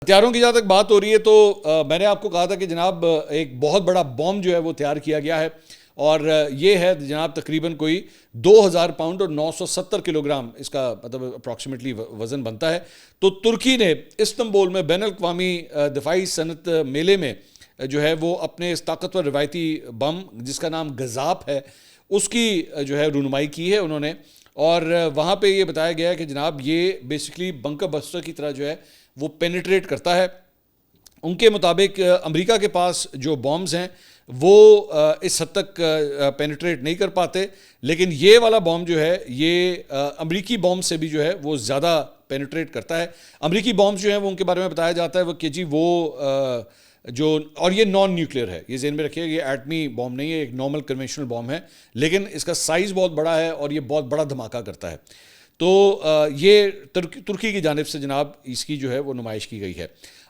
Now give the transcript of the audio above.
ہتھیاروں کی جہاں تک بات ہو رہی ہے تو میں نے آپ کو کہا تھا کہ جناب ایک بہت بڑا بوم جو ہے وہ تیار کیا گیا ہے، اور یہ ہے جناب تقریباً کوئی 2000 پاؤنڈ اور 970 کلو گرام اس کا مطلب اپروکسیمیٹلی وزن بنتا ہے۔ تو ترکی نے استنبول میں بین الاقوامی دفاعی صنعت میلے میں جو ہے وہ اپنے اس طاقتور روایتی بم جس کا نام گزاپ ہے اس کی جو ہے رونمائی کی ہے انہوں نے، اور وہاں پہ یہ بتایا گیا ہے کہ جناب یہ بیسکلی بنکر بسٹر کی طرح جو ہے وہ پینیٹریٹ کرتا ہے۔ ان کے مطابق امریکہ کے پاس جو بامز ہیں وہ اس حد تک پینیٹریٹ نہیں کر پاتے، لیکن یہ والا بام جو ہے یہ امریکی بام سے بھی جو ہے وہ زیادہ پینیٹریٹ کرتا ہے۔ امریکی بامز جو ہیں وہ ان کے بارے میں بتایا جاتا ہے وہ کہ جی وہ جو، اور یہ نان نیوکلیئر ہے، یہ ذہن میں رکھیے، یہ ایٹمی بام نہیں ہے، ایک نارمل کنونشنل بام ہے، لیکن اس کا سائز بہت بڑا ہے اور یہ بہت بڑا دھماکہ کرتا ہے۔ تو یہ ترکی کی جانب سے جناب اس کی جو ہے وہ نمائش کی گئی ہے۔